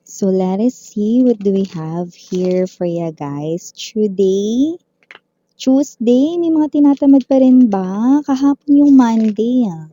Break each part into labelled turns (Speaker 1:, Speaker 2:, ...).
Speaker 1: So let us see what do we have here for you guys. Tuesday, may mga tinatamad pa rin ba? Kahapon yung Monday ah.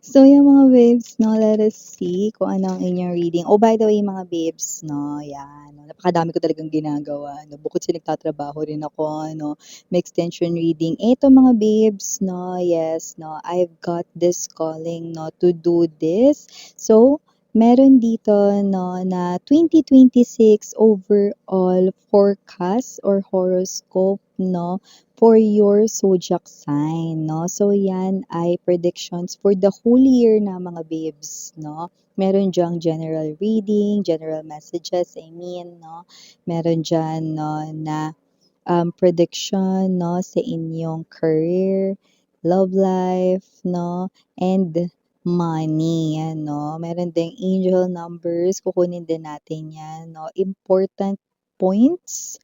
Speaker 1: So yung mga babes, no, let us see kung ano ang inyong reading. Oh, by the way, mga babes, no, yan. No, napakadami ko talagang ginagawa. No, bukod sa nagtatrabaho rin ako, no, may extension reading. Eto mga babes, no, yes, no, I've got this calling, no, to do this. So, meron dito, no, na 2026 overall forecast or horoscope, no, for your zodiac sign, no? So, yan ay predictions for the whole year na mga babes, no? Meron diyang general reading, general messages, I mean, no? Meron dyan, no, na prediction, no, sa inyong career, love life, no, and money, yan, no? Meron ding angel numbers, kukunin din natin yan, no? Important points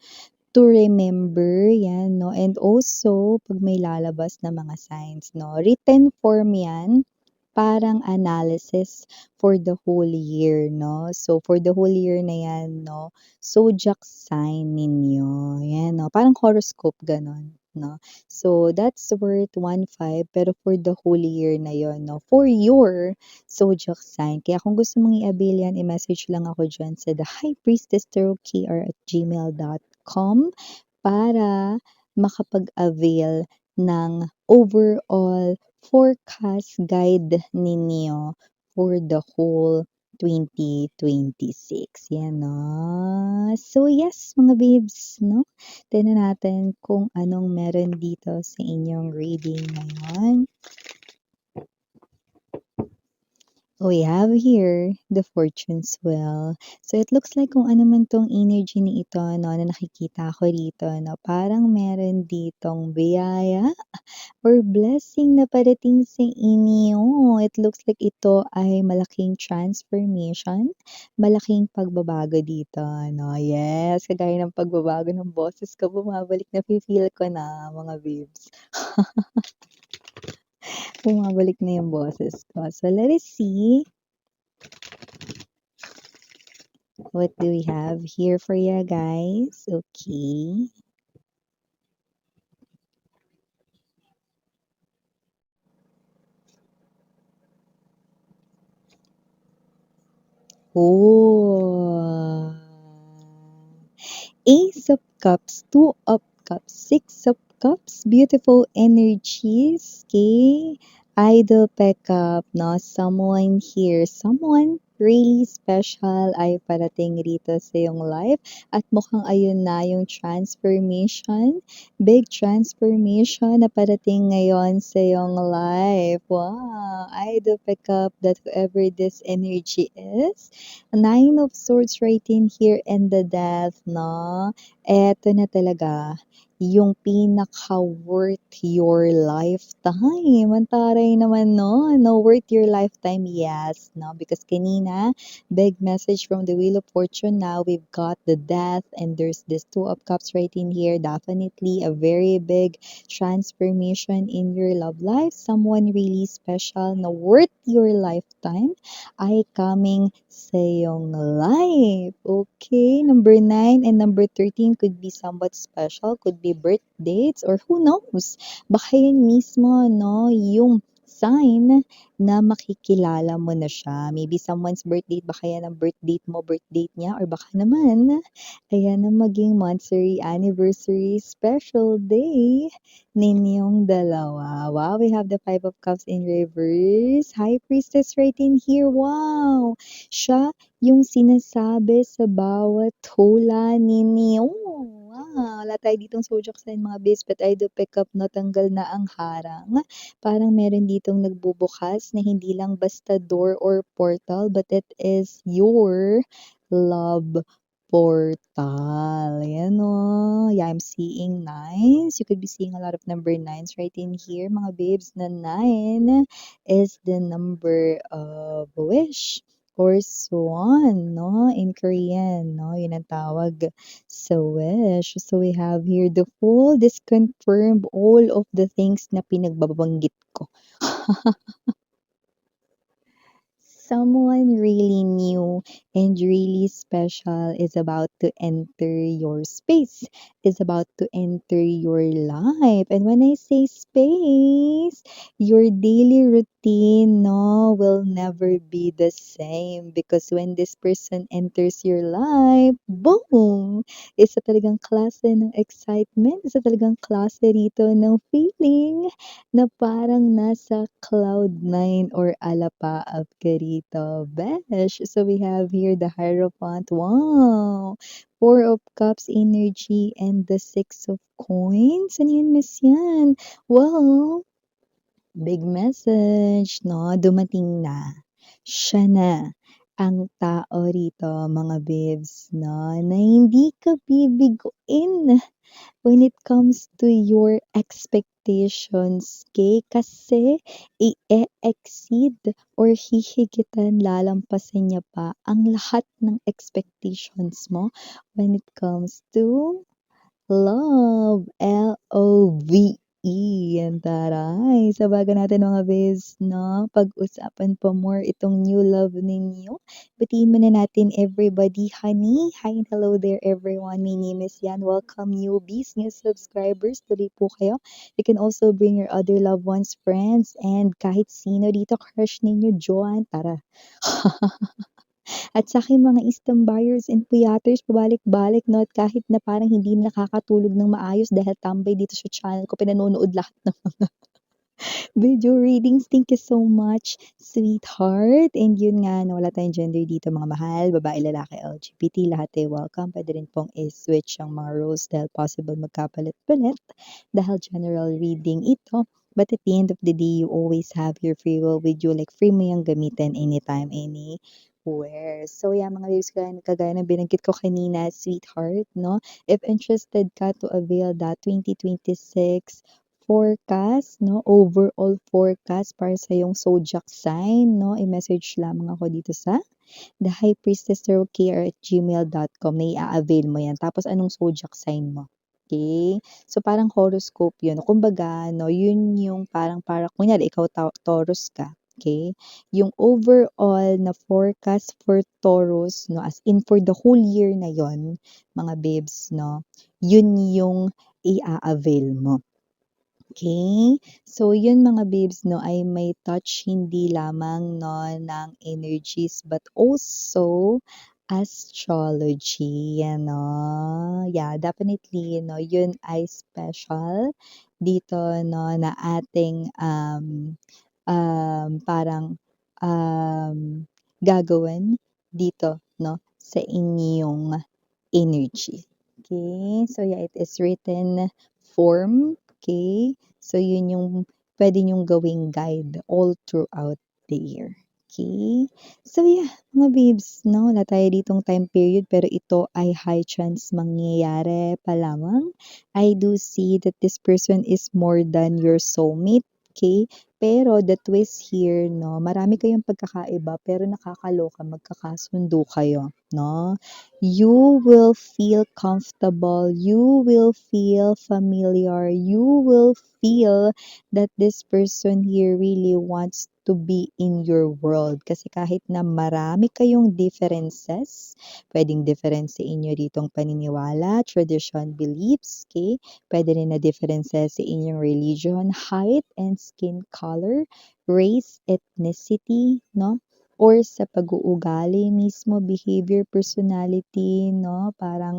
Speaker 1: to remember, yan, no? And also, pag may lalabas na mga signs, no? Written form yan, parang analysis for the whole year, no? So, for the whole year na yan, no? Zodiac sign ninyo. Yan, no? Parang horoscope, ganon. No? So, that's worth 1.5 pero for the whole year na yon, no? For your zodiac sign. Kaya kung gusto mong i-avail yan, i-message lang ako dyan sa the High Priestess tarotKR@gmail.com para makapag-avail ng overall forecast guide ninyo for the whole 2026. Yan, no? So, yes, mga babes, no? Tignan natin kung anong meron dito sa inyong reading ngayon. We have here the fortune's wheel. So it looks like kung ano man tong energy ni ito, no, na nakikita ko dito, no, parang meron ditong biyaya or blessing na parating sa inyo. It looks like ito ay malaking transformation, malaking pagbabago dito, no. Yes, kagaya ng pagbabago ng boses ko, bumabalik na feel ko na, mga babes. Bumabalik na yung boses ko. So let us see. What do we have here for you guys? Okay. Oh. Ace of Cups, Two of Cups, Six of Cups, beautiful energies, okay? Idol pickup, no? Someone here, someone really special ay parating rito sa iyong life at mukhang ayun na yung transformation, big transformation na parating ngayon sa iyong life. Wow! Idol pickup that whoever this energy is, Nine of Swords right in here and the Death, no? Eto na talaga, yung pinaka-worth your lifetime. Ang taray naman, no? No, worth your lifetime, yes, no? Because kanina, big message from the Wheel of Fortune. Now we've got the Death and there's this Two of Cups right in here. Definitely a very big transformation in your love life. Someone really special na worth your lifetime ay coming sa iyong life. Okay, number 9 and number 13 could be somewhat special, could be birth dates, or who knows, baka yun mismo, no, yung sign na makikilala mo na siya. Maybe someone's birth date, baka yan ang birth date mo, birth date niya, or baka naman, ayan ang maging monthsary, anniversary, special day ninyong dalawa. Wow, we have the Five of Cups in reverse. High Priestess right in here. Wow! Siya yung sinasabi sa bawat hula ninyo. Wow! Wala tayo ditong zodiac sign mga base, but I do pick up na tanggal na ang harang. Parang meron ditong nagbubukas na hindi lang basta door or portal, but it is your love portal. Ayan o. Yeah, I'm seeing nines. You could be seeing a lot of number nines right in here, mga babes, na 9 is the number of wish or swan, no? In Korean, no? Yun ang tawag sa wish. So we have here the Fool. This confirm all of the things na pinagbabanggit ko. someone really new and really special is about to enter your space, is about to enter your life. And when I say space, your daily routine no will never be the same because when this person enters your life, boom! Isa talagang klase ng excitement, isa talagang klase rito ng feeling na parang nasa cloud 9 or alapaap ka rito, besh. So we have here the Hierophant. Wow! Four of Cups energy and the Six of Coins. Ano yun, miss yan? Well, big message, no? Dumating na. Siya na ang tao rito, mga babes, no? Na hindi ka bibiguin when it comes to your expectations, okay? Kasi i-exceed or hihigitan, lalampasan niya pa ang lahat ng expectations mo when it comes to love, L-O-V-E, yan taray. Sa baga natin mga bes, no? Pag-usapan pa more itong new love ninyo. Batiin muna natin everybody, honey. Hi and hello there everyone. My name is Yan. Welcome newbies, new subscribers. Tuloy po kayo. You can also bring your other loved ones, friends, and kahit sino dito, crush ninyo, Joan. Tara. At sa aking mga Eastern buyers and puyaters, pabalik-balik, no? At kahit na parang hindi nakakatulog ng maayos dahil tambay dito sa channel ko, pinanonood lahat ng video readings. Thank you so much, sweetheart. And yun nga, no, wala tayong gender dito, mga mahal, babae, lalaki, LGBT, lahat ay welcome. Pwede rin pong i-switch ang mga roles dahil possible magkapalit-palit dahil general reading ito. But at the end of the day, you always have your free will with you. Like, free mo yung gamitin anytime, anywhere. So, yeah, mga babes, kagaya ng binanggit ko kanina, sweetheart, no? If interested ka to avail that 2026 forecast, no? Overall forecast para sa yung zodiac sign, no? I-message lamang ako dito sa thehighpriestesstarotkr@gmail.com na i-avail mo yan. Tapos, anong zodiac sign mo? Okay? So, parang horoscope yun. Kumbaga, no, yun yung para, kunyari, ikaw Taurus ka. Okay? Yung overall na forecast for Taurus, no, as in for the whole year na yon mga babes, no, yun yung i-avail mo. Okay? So, yun mga babes, no, ay may touch hindi lamang, no, ng energies, but also astrology, no? Yeah, definitely, no, yun ay special dito, no, na ating, parang, gagawin dito, no, sa inyong energy. Okay? So, yeah, it is written form. Okay? So, yun yung pwede nyong gawing guide all throughout the year. Okay? So, yeah, mga babes, no? Wala tayo ditong time period pero ito ay high chance mangyayari pa lamang. I do see that this person is more than your soulmate. Okay? Pero the twist here, no, marami kayong pagkakaiba pero nakakaloka magkakasundo kayo, no? You will feel comfortable, you will feel familiar, you will feel that this person here really wants to be in your world. Kasi kahit na marami kayong differences, pwedeng difference sa inyo ditong paniniwala, tradition, beliefs, okay? Pwede rin na differences sa inyong religion, height and skin color, race, ethnicity, no? Or sa pag-uugali mismo, behavior, personality, no? Parang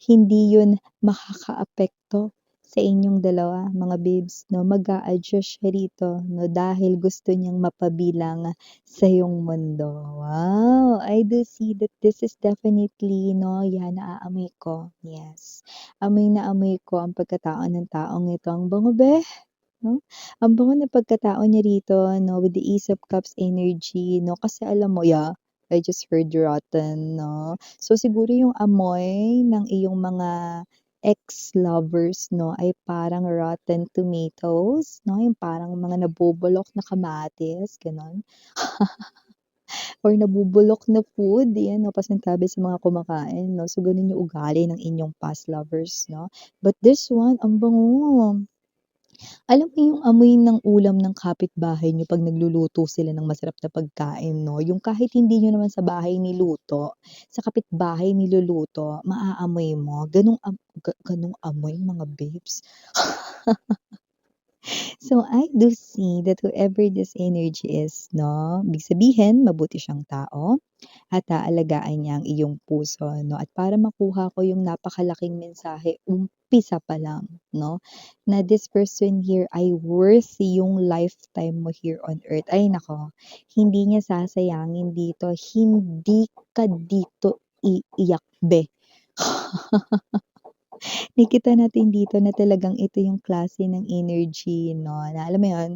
Speaker 1: hindi yun makakaapekto sa inyong dalawa, mga babes, no? Mag-a-adjust siya rito, no? Dahil gusto niyang mapabilang sa iyong mundo. Wow! I do see that this is definitely, no? Yan, naaamoy ko. Yes. Amoy na amoy ko ang pagkatao ng taong ito. Ang bango, be! No? Ang bango ng pagkatao niya rito, no, with the Ace of Cups energy, no, kasi alam mo, yeah, I just heard rotten, no. So, siguro yung amoy ng iyong mga ex-lovers, no, ay parang rotten tomatoes, no, yung parang mga nabubulok na kamatis, ganon. Or nabubulok na food, yan, no, pasintabi sa mga kumakain, no. So, ganun yung ugali ng inyong past lovers, no. But this one, ang bango. Alam mo yung amoy ng ulam ng kapitbahay niyo 'pag nagluluto sila ng masarap na pagkain 'no, yung kahit hindi niyo naman sa bahay niluto, sa kapitbahay niluluto, maaamoy mo, gano'ng amoy mga babes. So, I do see that whoever this energy is 'no, ibig sabihin mabuti siyang tao at aalagaan niya ang iyong puso 'no, at para makuha ko yung napakalaking mensahe, umpisa pa lang 'no, na this person here ay worth yung lifetime mo here on earth. Ay naku, hindi niya sasayangin dito, hindi ka dito iiyak be. Nakikita natin dito na talagang ito yung klase ng energy 'no, na alam mo yun,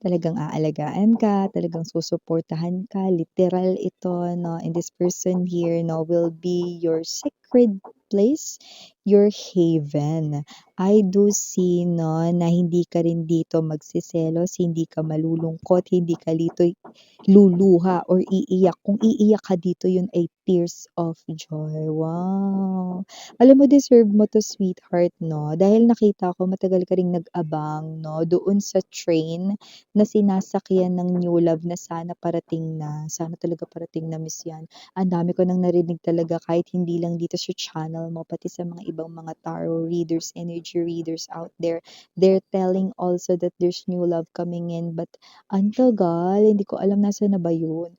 Speaker 1: talagang aalagaan ka, talagang susuportahan ka, literal ito 'no, and this person here 'no, will be your sacred place, your haven. I do see 'no, na hindi ka rin dito magseselos, hindi ka malulungkot, hindi ka dito luluha or iiyak. Kung iiyak ka dito, yun ay tears of joy. Wow! Alam mo deserve mo 'to sweetheart 'no, dahil nakita ko matagal ka ring nag-abang 'no, doon sa train na sinasakyan ng new love na sana parating na, sana talaga parating na miss 'yan. Ang dami ko ng narinig talaga kahit hindi lang dito sa channel mo, pati sa mga ibang mga tarot readers, energy readers out there. They're telling also that there's new love coming in but ang tagal, hindi ko alam nasaan na ba yun.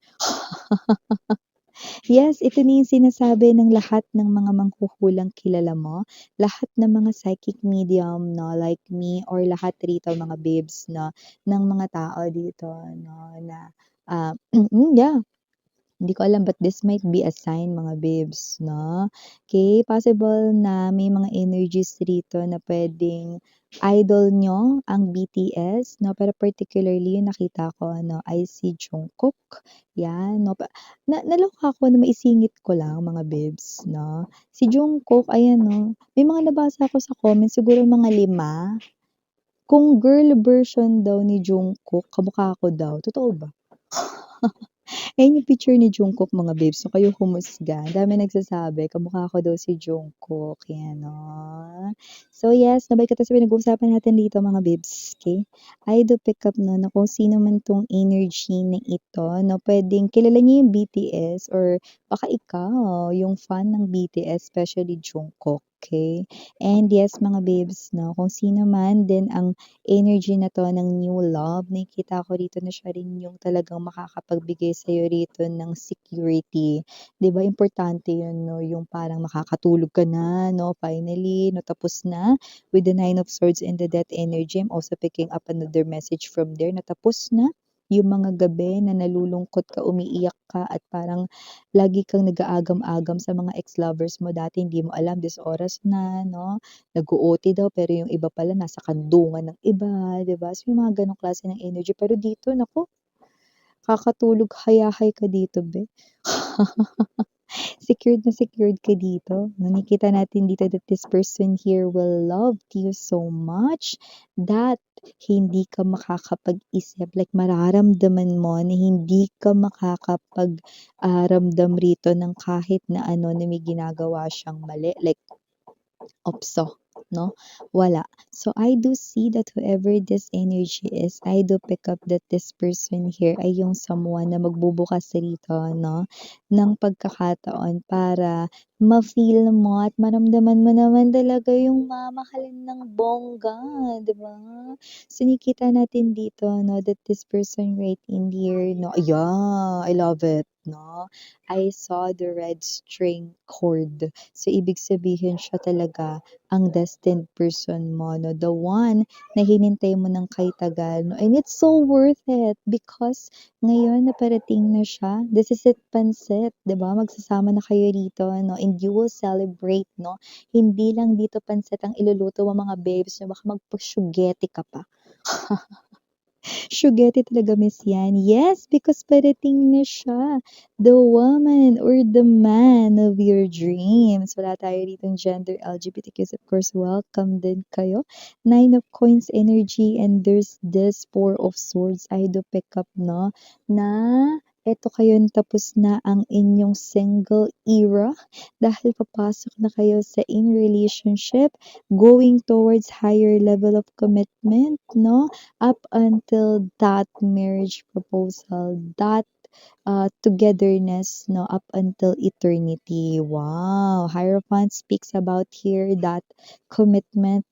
Speaker 1: Yes, ito na yung sinasabi ng lahat ng mga manghuhulang kilala mo, lahat ng mga psychic medium 'no, like me or lahat rito mga babes 'no, ng mga tao dito 'no, na, yeah. Hindi ko alam but this might be a sign mga babes 'no. Okay, possible na may mga energies rito na puwedeng idol niyo ang BTS 'no, pero particularly yung nakita ko ano, I see Jungkook, 'yan 'no. Naloka ako na maisingit ko lang mga babes 'no. Si Jungkook ayan 'no, may mga nabasa ako sa comments siguro mga 5 kung girl version daw ni Jungkook kamukha ko daw, totoo ba? Ayan yung picture ni Jungkook mga babes, so kayo humusga. Ang daming nagsasabi kamukha ko daw si Jungkook, yan 'no. So yes, nabalik tayo sa pinag-uusapan natin dito mga babes, okey? I do pick up 'no, na kung sino man 'tong energy na ito 'no, puwedeng kilala niyo yung BTS or baka ikaw yung fan ng BTS, especially Jungkook, okey? And yes mga babes 'no, kung sino man din ang energy na 'to ng new love, nakikita ko rito na siya rin yung talagang makakapagbigay sa'yo rito ng security. 'Di ba importante yun 'no, yung parang makakatulog ka na 'no, finally 'no, tapos na with the Nine of Swords and the Death energy. I'm also picking up another message from there na tapos na yung mga gabi na nalulungkot ka, umiiyak ka at parang lagi kang nag-aagam-agam sa mga ex-lovers mo dati, hindi mo alam this oras na 'no, nag-o-OT daw pero yung iba pala nasa kandungan ng iba, 'di ba? So, yung mga gano'ng klase ng energy. Pero dito naku, kakatulog hayahay ka dito be. Secured na secured ka dito. Nakikita natin dito that this person here will love you so much that hindi ka makakapag-isip, like mararamdaman mo na hindi ka ramdam rito ng kahit na ano na may ginagawa siyang mali, like opso, 'no, wala. So, I do see that whoever this energy is, I do pick up that this person here ay yung someone na magbubukas rito 'no, ng pagkakataon para ma-feel mo at maramdaman mo naman talaga yung mamahalin ng bongga, 'di ba? So, nakikita natin dito 'no, that this person right in here 'no, yeah, I love it 'no. I saw the red string cord. So, ibig sabihin siya talaga ang destined person mo 'no, the one na hinintay mo ng kay-tagal 'no, and it's so worth it because ngayon na parating na siya, this is it pansit, 'di ba? Magsasama na kayo rito 'no, and you will celebrate 'no. Hindi lang dito pansit ang iluluto mo mga babes 'no, baka magpa-spaghetti ka pa. Spaghetti talaga miss yan. Yes, because parating na siya. The woman or the man of your dreams. Wala tayo ditong gender LGBTQs. Of course, welcome din kayo. Nine of Coins energy and there's this Four of Swords. I do pick up, no? Na eto kayo tapos na ang inyong single era dahil papasok na kayo sa in relationship, going towards higher level of commitment, no? Up until that marriage proposal, that togetherness, no, up until eternity. Wow. Hierophant speaks about here that commitment,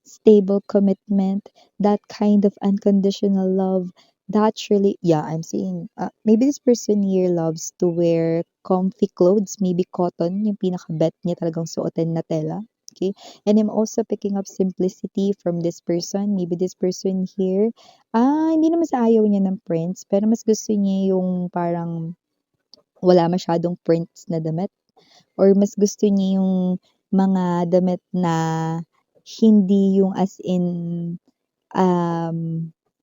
Speaker 1: stable commitment, that kind of unconditional love. That's really, yeah, I'm saying, maybe this person here loves to wear comfy clothes, maybe cotton, yung pinaka-bet niya talagang suotin na tela. Okay. And I'm also picking up simplicity from this person. Maybe this person here, hindi naman sa ayaw niya ng prints, pero mas gusto niya yung parang wala masyadong prints na damit or mas gusto niya yung mga damit na hindi yung as in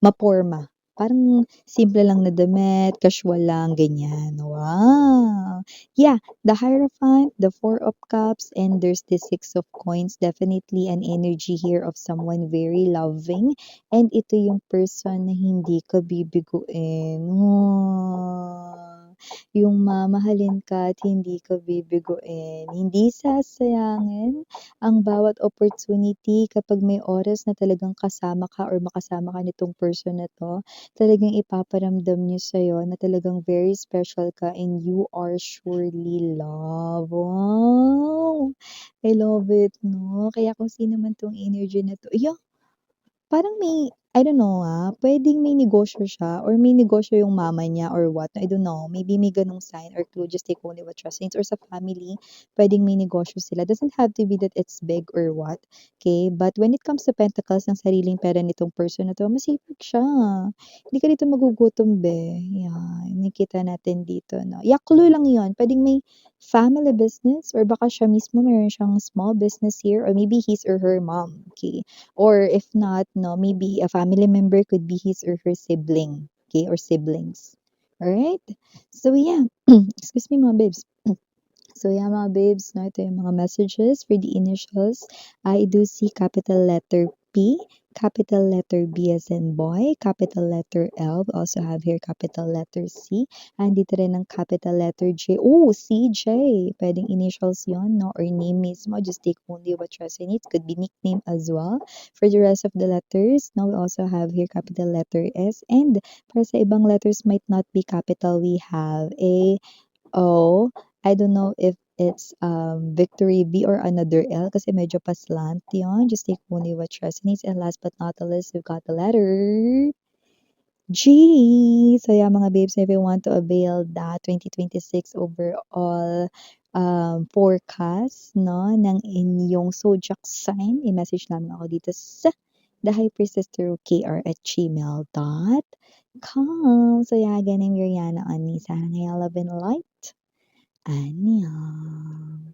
Speaker 1: maporma. Parang simple lang na damit, casual lang, ganyan. Wow! Yeah, the Hierophant, the Four of Cups, and there's the Six of Coins. Definitely an energy here of someone very loving. And ito yung person na hindi ka bibiguin. Wow. Yung mamahalin ka at hindi ka bibiguin. Hindi sasayangin ang bawat opportunity kapag may oras na talagang kasama ka or makasama ka nitong person na 'to, talagang ipaparamdam niyo sa'yo na talagang very special ka and you are surely loved. Wow! I love it 'no, kaya kung sino man 'tong energy na 'to, parang may, I don't know, puwedeng may negosyo siya or may negosyo yung mama niya or what, I don't know. Maybe may gano'ng sign or clue, just take only what trust means or sa family, puwedeng may negosyo sila. Doesn't have to be that it's big or what, okay? But when it comes to pentacles, ng sariling pera nitong person na 'to, masipag siya. Hindi ka dito magugutom be, yan. Nakikita natin dito 'no. Clue lang 'yun, puwedeng may family business or baka siya mismo meron siyang small business here or maybe his or her mom, okay? Or if not, no, maybe a family member could be his or her sibling, okay, or siblings. All right? So yeah, excuse me mga babes. So yeah, mga babes, no, ito yung mga messages for the initials. I do see capital letter P, capital letter B as in boy, capital letter L. We also have here capital letter C. And dito rin ang capital letter J. Oh, CJ. Pwedeng initials yon, no? Or name mismo. Just take only what resonates. Could be nickname as well. For the rest of the letters, now we also have here capital letter S. And para sa ibang letters might not be capital, we have A, O. I don't know if it's Victory V or another L kasi medyo paslant yun. Just take only what resonates. And last but not the least, we've got the letter G. So yeah, mga babes, if you want to avail that 2026 overall forecast no, ng inyong zodiac sign, i-message namin ako dito sa the hypersisterkr@gmail.com. So yeah, again, I'm Miriana on Nisa Hangaya Love and Light. Anya.